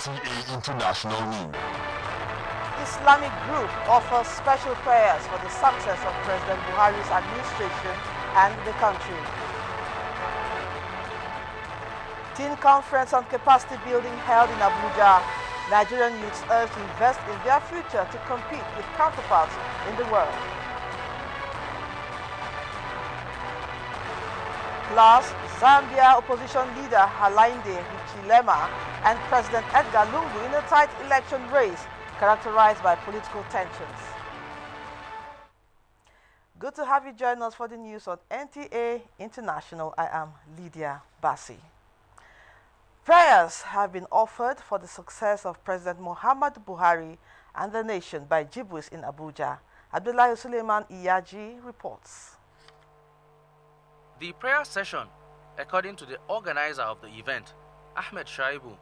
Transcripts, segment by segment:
NTA International News. Islamic group offers special prayers for the success of President Buhari's administration and the country. Teen conference on capacity building held in Abuja. Nigerian youths urged to invest in their future to compete with counterparts in the world. Plus, Zambia opposition leader Halainde Hichilema and President Edgar Lungu in a tight election race characterized by political tensions. Good to have you join us for the news on NTA International. I am Lydia Bassi. Prayers have been offered for the success of President Muhammadu Buhari and the nation by Jibwis in Abuja. Abdullahi Suleiman Iyaji reports. The prayer session, according to the organizer of the event, Ahmed Shaibu,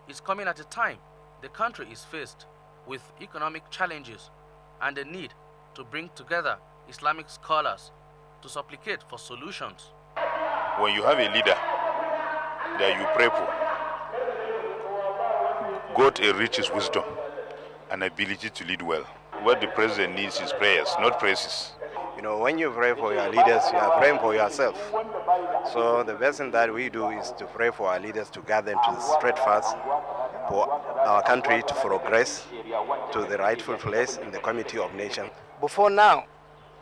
is coming at a time the country is faced with economic challenges and the need to bring together Islamic scholars to supplicate for solutions. When you have a leader that you pray for, God enriches wisdom and ability to lead well. What the president needs is prayers, not praises. You know, when you pray for your leaders, you are praying for yourself. So the best thing that we do is to pray for our leaders to guide them to the straight path for our country to progress to the rightful place in the community of nations. Before now,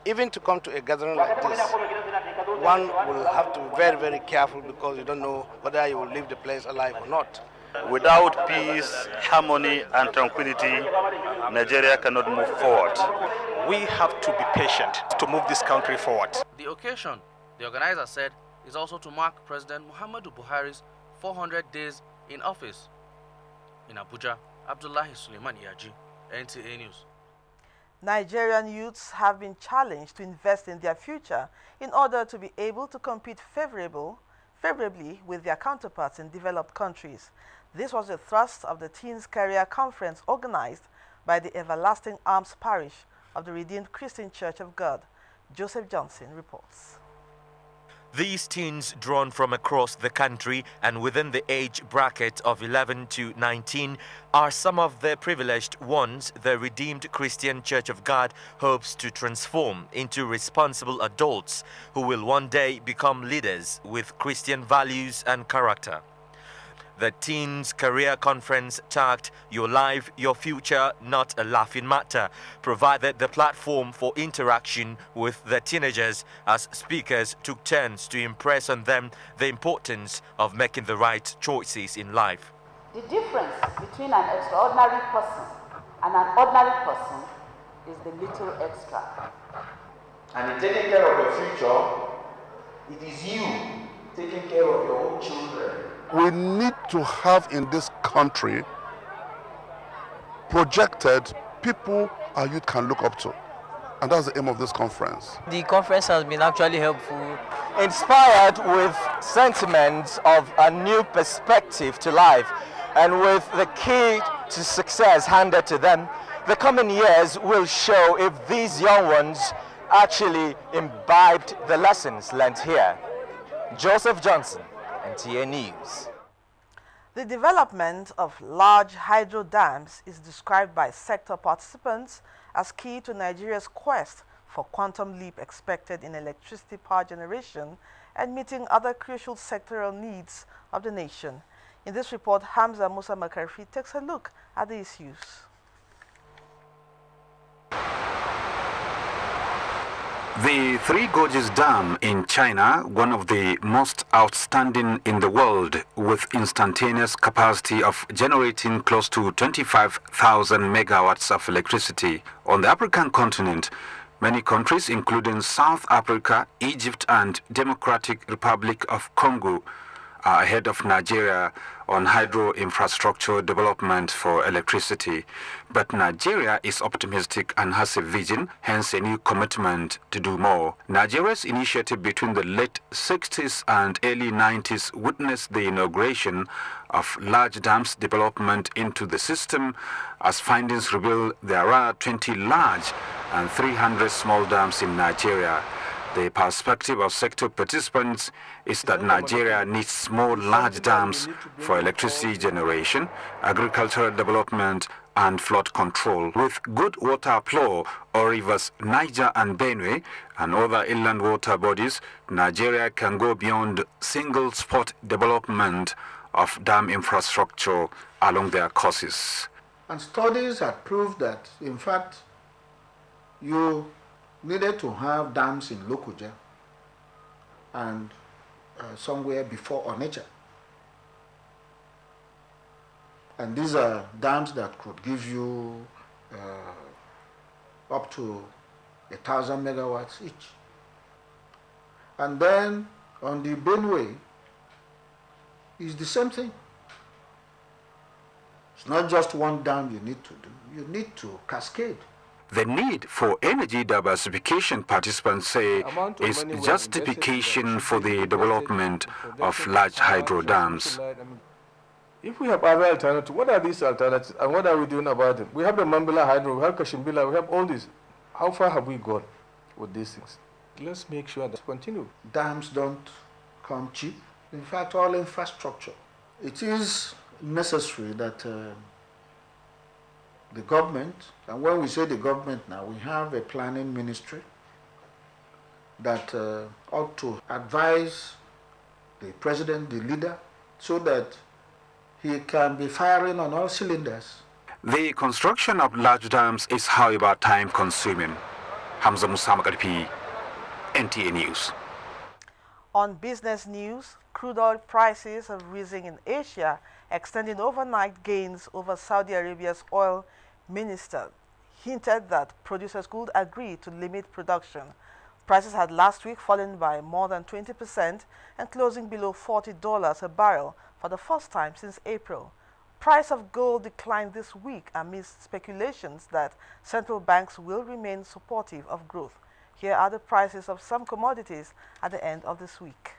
even to come to a gathering like this, one will have to be very, very careful because you don't know whether you will leave the place alive or not. Without peace, harmony, and tranquility, Nigeria cannot move forward. We have to be patient to move this country forward. The occasion, the organizer said, is also to mark President Muhammadu Buhari's 400 days in office. In Abuja, Abdullahi Suleiman Iyaji, NTA News. Nigerian youths have been challenged to invest in their future in order to be able to compete favorably with their counterparts in developed countries. This was the thrust of the Teens Career Conference organized by the Everlasting Arms Parish of the Redeemed Christian Church of God. Joseph Johnson reports. These teens, drawn from across the country and within the age bracket of 11 to 19, are some of the privileged ones the Redeemed Christian Church of God hopes to transform into responsible adults who will one day become leaders with Christian values and character. The Teens Career Conference, tagged "Your Life, Your Future, Not a Laughing Matter," provided the platform for interaction with the teenagers as speakers took turns to impress on them the importance of making the right choices in life. The difference between an extraordinary person and an ordinary person is the little extra. And in taking care of your future, it is you taking care of your own children. We need to have in this country projected people our youth can look up to. And that's the aim of this conference. The conference has been actually helpful. Inspired with sentiments of a new perspective to life and with the key to success handed to them, the coming years will show if these young ones actually imbibed the lessons learned here. Joseph Johnson, NTA News. The development of large hydro dams is described by sector participants as key to Nigeria's quest for quantum leap expected in electricity power generation and meeting other crucial sectoral needs of the nation. In this report, Hamza Musa Makarfi takes a look at the issues. The Three Gorges Dam in China, one of the most outstanding in the world, with instantaneous capacity of generating close to 25,000 megawatts of electricity. On the African continent, many countries, including South Africa, Egypt, and Democratic Republic of Congo, are ahead of Nigeria on hydro infrastructure development for electricity. But Nigeria is optimistic and has a vision, hence a new commitment to do more. Nigeria's initiative between the late 60s and early 90s witnessed the inauguration of large dams development into the system. As findings reveal, there are 20 large and 300 small dams in Nigeria. The perspective of sector participants is that Nigeria needs more large dams for electricity generation, agricultural development, and flood control. With good water flow or rivers Niger and Benue and other inland water bodies, Nigeria can go beyond single spot development of dam infrastructure along their courses. And studies have proved that, in fact, you needed to have dams in Lokoja and somewhere before Onitsha. And these are dams that could give you up to 1,000 megawatts each. And then on the Benue, it's the same thing. It's not just one dam you need to do, you need to cascade. The need for energy diversification, participants say, is justification for the development of large hydro dams. If we have other alternatives, what are these alternatives and what are we doing about them? We have the Mambila Hydro, we have Kashimbila, we have all these. How far have we gone with these things? Let's make sure that continue. Dams don't come cheap. In fact, all infrastructure. It is necessary that the government, and when we say the government now, we have a planning ministry that ought to advise the president, the leader, so that he can be firing on all cylinders. The construction of large dams is, however, time-consuming. Hamza Musa Makarpi, NTA News. On business news, crude oil prices have risen in Asia, extending overnight gains over Saudi Arabia's oil minister hinted that producers could agree to limit production. Prices had last week fallen by more than 20% and closing below $40 a barrel for the first time since April. Price of gold declined this week amidst speculations that central banks will remain supportive of growth. Here are the prices of some commodities at the end of this week.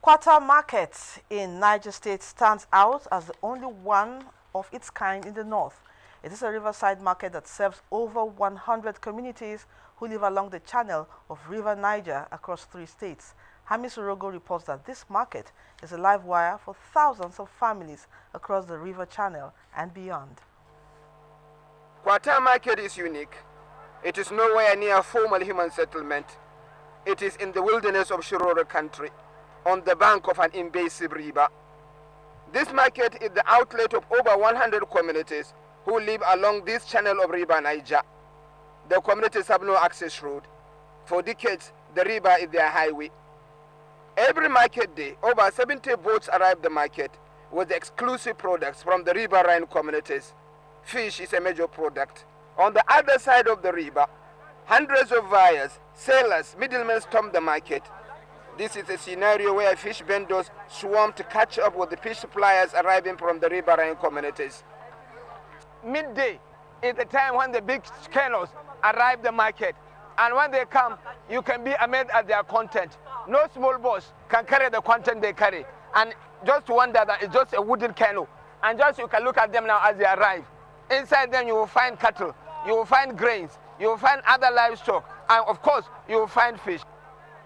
Quarter Market in Niger State stands out as the only one of its kind in the north. It is a riverside market that serves over 100 communities who live along the channel of River Niger across 3 states. Hamis Orogo reports that this market is a live wire for thousands of families across the river channel and beyond. Quarter Market is unique. It is nowhere near formal human settlement. It is in the wilderness of Shiroro country, on the bank of an invasive river. This market is the outlet of over 100 communities who live along this channel of River Niger. The communities have no access road. For decades, the river is their highway. Every market day, over 70 boats arrive at the market with exclusive products from the riverine communities. Fish is a major product. On the other side of the river, hundreds of buyers, sellers, middlemen storm the market. This is a scenario where fish vendors swarm to catch up with the fish suppliers arriving from the riverine communities. Midday is the time when the big canoes arrive the market. And when they come, you can be amazed at their content. No small boats can carry the content they carry. And just wonder that it's just a wooden canoe. And just you can look at them now as they arrive. Inside them you will find cattle, you will find grains, you will find other livestock, and of course you will find fish.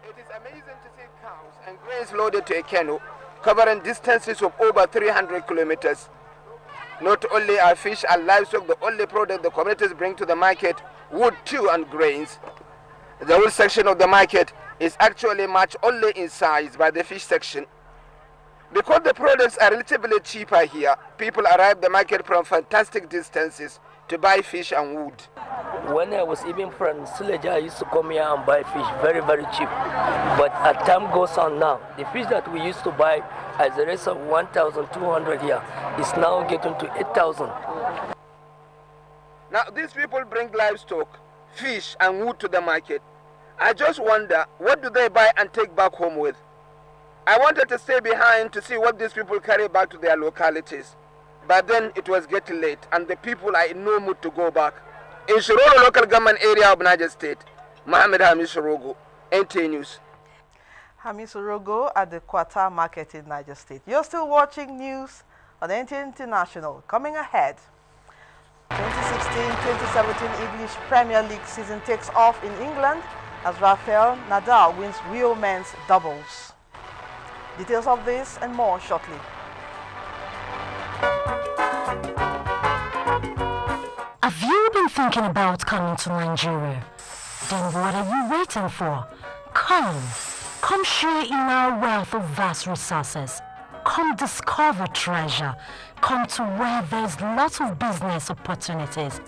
It is amazing to see cows and grains loaded to a canoe, covering distances of over 300 kilometers. Not only are fish and livestock the only product the communities bring to the market, wood too and grains. The whole section of the market is actually matched only in size by the fish section. Because the products are relatively cheaper here, people arrive the market from fantastic distances to buy fish and wood. When I was even from Suleja, I used to come here and buy fish very, very cheap. But as time goes on now, the fish that we used to buy at the rate of 1,200 here is now getting to 8,000. Now these people bring livestock, fish and wood to the market. I just wonder, what do they buy and take back home with? I wanted to stay behind to see what these people carry back to their localities. But then it was getting late and the people are in no mood to go back. In Shiroro local government area of Niger State, Mohammed Hamis Rogo, NTA News. Hamis Rogo at the Quarter Market in Niger State. You're still watching news on NTA International. Coming ahead, 2016-2017 English Premier League season takes off in England as Rafael Nadal wins Rio men's doubles. Details of this and more shortly. Have you been thinking about coming to Nigeria? Then what are you waiting for? Come share in our wealth of vast resources. Come discover treasure. Come to where there's lots of business opportunities.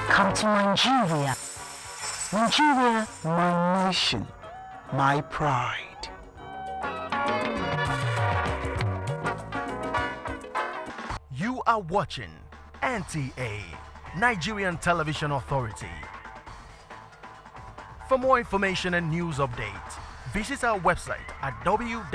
Come to Nigeria. Nigeria, my nation, my pride. You are watching NTA, Nigerian Television Authority. For more information and news updates, visit our website at www.nta.ng,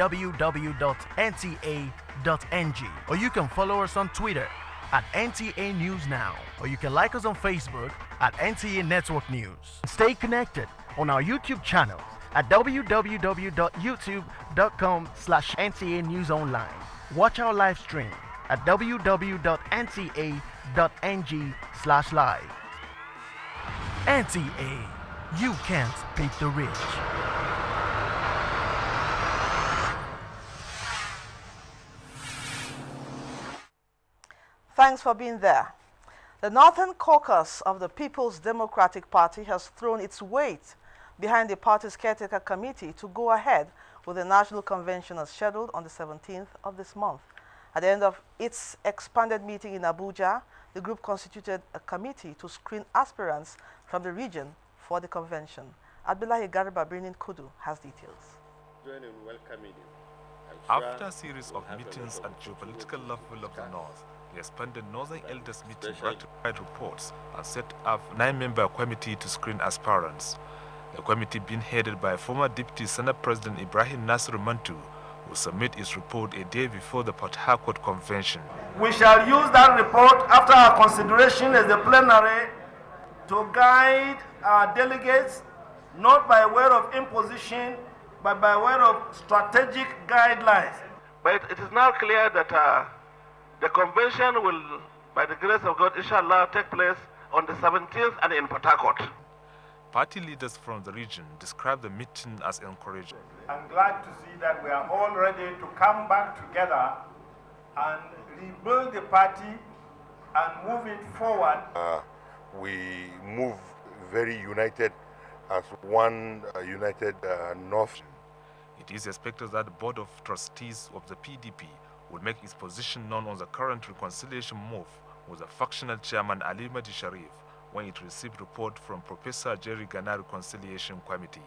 or you can follow us on Twitter at NTA News Now, or you can like us on Facebook at NTA Network News. Stay connected on our YouTube channel at www.youtube.com/NTA News Online. Watch our live stream at www.nta.ng/live. NTA, you can't beat the rich. Thanks for being there. The Northern Caucus of the People's Democratic Party has thrown its weight behind the party's caretaker committee to go ahead with the National Convention as scheduled on the 17th of this month. At the end of its expanded meeting in Abuja, the group constituted a committee to screen aspirants from the region for the convention. Abdullahi Garba Birnin Kudu has details. Join in welcoming you. After a series of meetings at geopolitical level of the North, the expanded Northern Elders meeting ratified reports and set up a 9-member committee to screen aspirants. The committee being headed by former Deputy Senate President Ibrahim Nasir Mantu will submit its report a day before the Port Harcourt Convention. We shall use that report after our consideration as the plenary to guide our delegates not by way of imposition but by way of strategic guidelines. But it is now clear that the convention will, by the grace of God, inshallah, take place on the 17th and in Port Harcourt. Party leaders from the region described the meeting as encouraging. I'm glad to see that we are all ready to come back together and rebuild the party and move it forward. We move very united as one united North. It is expected that the Board of Trustees of the PDP will make its position known on the current reconciliation move with the factional chairman Ali Mahdi Sharif when it received report from Professor Jerry Ghana Reconciliation Committee.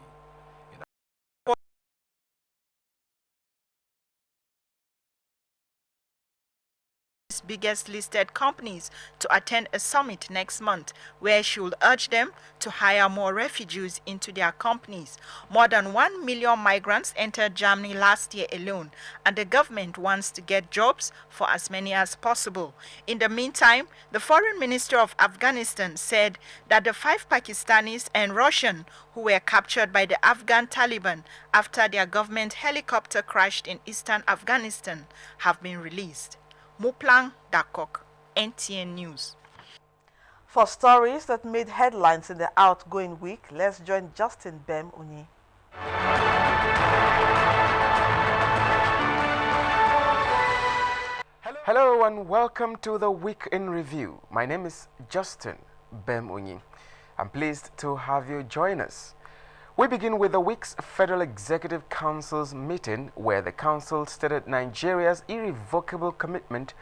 Biggest listed companies to attend a summit next month where she will urge them to hire more refugees into their companies. More than 1 million migrants entered Germany last year alone, and the government wants to get jobs for as many as possible. In the meantime, the Foreign Minister of Afghanistan said that the 5 Pakistanis and Russian who were captured by the Afghan Taliban after their government helicopter crashed in eastern Afghanistan have been released. Muplang Dakok, NTA News. For stories that made headlines in the outgoing week, let's join Justin Bem Uni. Hello and welcome to the Week in Review. My name is Justin Bem Unyi. I'm pleased to have you join us. We begin with the week's Federal Executive Council's meeting, where the council stated Nigeria's irrevocable commitment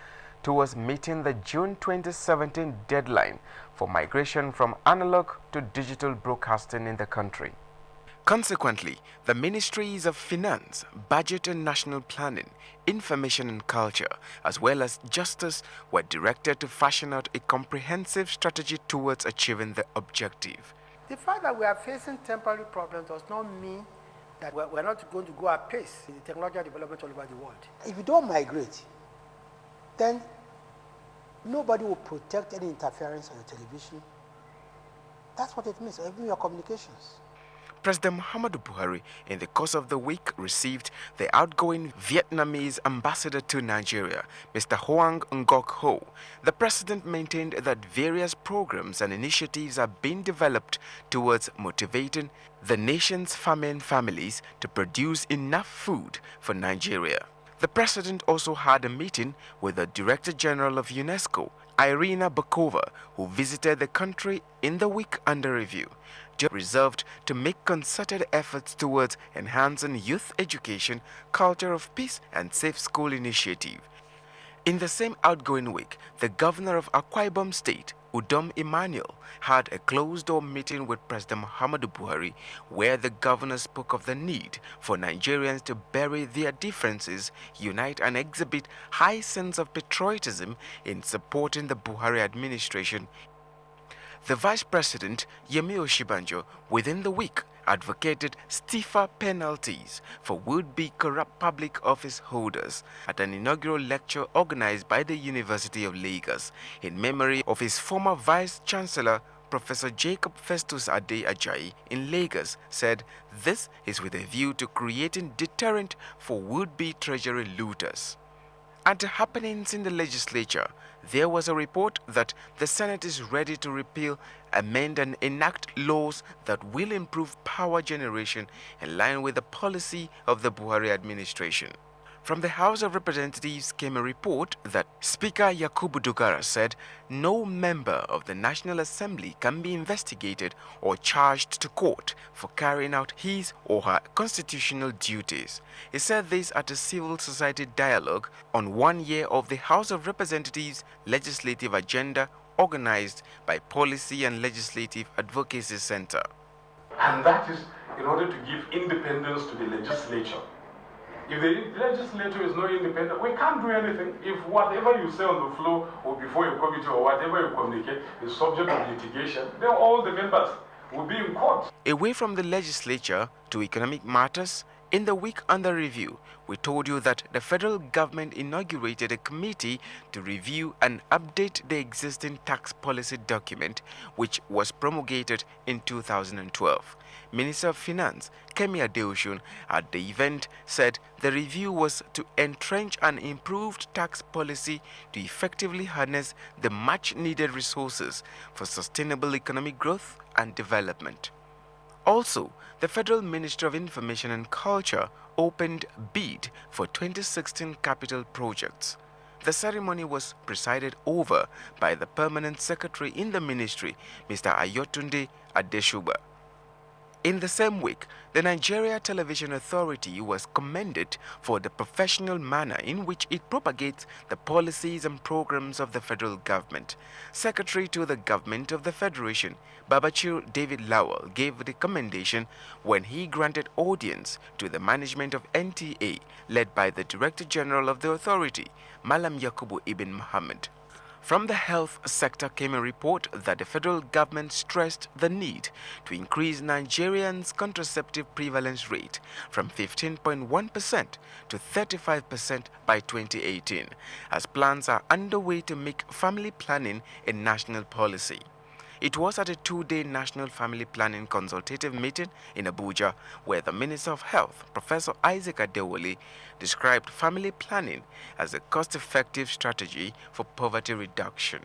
towards meeting the June 2017 deadline for migration from analog to digital broadcasting in the country. Consequently, the Ministries of Finance, Budget and National Planning, Information and Culture, as well as Justice were directed to fashion out a comprehensive strategy towards achieving the objective. The fact that we are facing temporary problems does not mean that we're not going to go at pace in the technological development all over the world. If you don't migrate, then nobody will protect any interference on your television. That's what it means, even your communications. President Muhammadu Buhari, in the course of the week, received the outgoing Vietnamese ambassador to Nigeria, Mr. Hoang Ngoc Ho. The president maintained that various programs and initiatives are being developed towards motivating the nation's famine families to produce enough food for Nigeria. The president also had a meeting with the Director General of UNESCO, Irina Bokova, who visited the country in the week under review, reserved to make concerted efforts towards enhancing youth education, culture of peace and safe school initiative. In the same outgoing week, the governor of Akwa Ibom State, Udom Emmanuel, had a closed-door meeting with President Muhammadu Buhari, where the governor spoke of the need for Nigerians to bury their differences, unite and exhibit high sense of patriotism in supporting the Buhari administration. The Vice President, Yemi Oshibanjo, within the week, advocated stiffer penalties for would-be corrupt public office holders at an inaugural lecture organized by the University of Lagos in memory of his former Vice-Chancellor, Professor Jacob Festus Ade Ajayi in Lagos, said this is with a view to creating deterrent for would-be treasury looters. At the happenings in the legislature, there was a report that the Senate is ready to repeal, amend and enact laws that will improve power generation in line with the policy of the Buhari administration. From the House of Representatives came a report that Speaker Yakubu Dogara said no member of the National Assembly can be investigated or charged to court for carrying out his or her constitutional duties. He said this at a civil society dialogue on 1 year of the House of Representatives legislative agenda organized by Policy and Legislative Advocacy Center. And that is in order to give independence to the legislature. If the legislature is not independent, we can't do anything. If whatever you say on the floor or before your committee or whatever you communicate is subject to litigation, then all the members will be in court. Away from the legislature to economic matters, in the week under review, we told you that the federal government inaugurated a committee to review and update the existing tax policy document, which was promulgated in 2012. Minister of Finance, Kemi Adeosun, at the event said the review was to entrench an improved tax policy to effectively harness the much-needed resources for sustainable economic growth and development. Also, the Federal Ministry of Information and Culture opened bid for 2016 capital projects. The ceremony was presided over by the Permanent Secretary in the Ministry, Mr. Ayotunde Adeshuba. In the same week, the Nigeria Television Authority was commended for the professional manner in which it propagates the policies and programs of the federal government. Secretary to the Government of the Federation, Babachir David Lowell, gave the commendation when he granted audience to the management of NTA, led by the Director General of the authority, Malam Yakubu Ibn Muhammad. From the health sector came a report that the federal government stressed the need to increase Nigerians' contraceptive prevalence rate from 15.1% to 35% by 2018, as plans are underway to make family planning a national policy. It was at a two-day National Family Planning Consultative meeting in Abuja where the Minister of Health, Professor Isaac Adewale, described family planning as a cost-effective strategy for poverty reduction.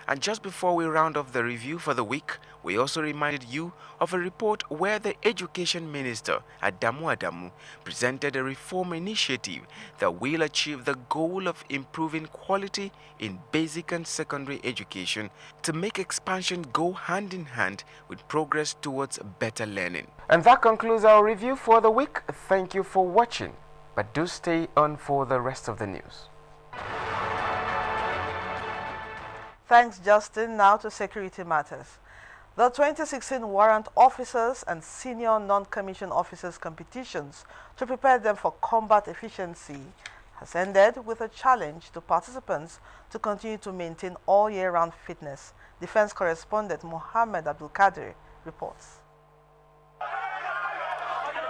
And just before we round off the review for the week, we also reminded you of a report where the Education Minister, Adamu Adamu, presented a reform initiative that will achieve the goal of improving quality in basic and secondary education to make expansion go hand in hand with progress towards better learning. And that concludes our review for the week. Thank you for watching, but do stay on for the rest of the news. Thanks, Justin. Now to security matters. The 2016 Warrant Officers and Senior Non-Commissioned Officers competitions to prepare them for combat efficiency has ended with a challenge to participants to continue to maintain all year-round fitness. Defense correspondent Mohammed Abdul Qadir reports.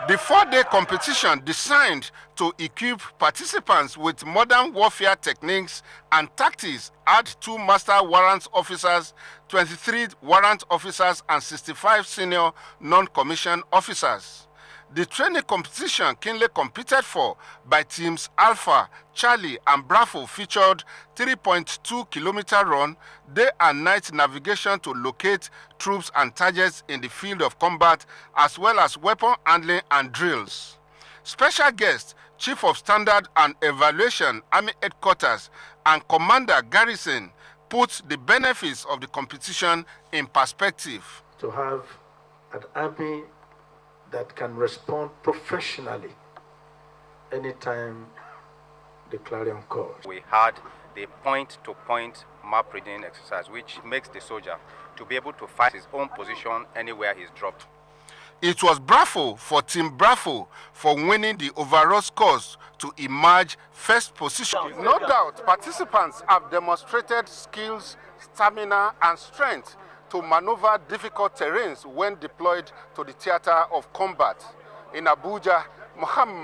The four-day competition designed to equip participants with modern warfare techniques and tactics had 2 master warrant officers, 23 warrant officers, and 65 senior non-commissioned officers. The training competition keenly competed for by teams Alpha, Charlie, and Bravo featured 3.2-kilometer run, day and night navigation to locate troops and targets in the field of combat, as well as weapon handling and drills. Special guest, Chief of Standard and Evaluation, Army Headquarters, and Commander Garrison put the benefits of the competition in perspective. To have an army that can respond professionally anytime the clarion calls. We had the point-to-point map reading exercise, which makes the soldier to be able to fight his own position anywhere he's dropped. It was Bravo for Team Bravo for winning the overall scores to emerge first position. No doubt, participants have demonstrated skills, stamina, and strength to maneuver difficult terrains when deployed to the theater of combat. In Abuja, Muhammad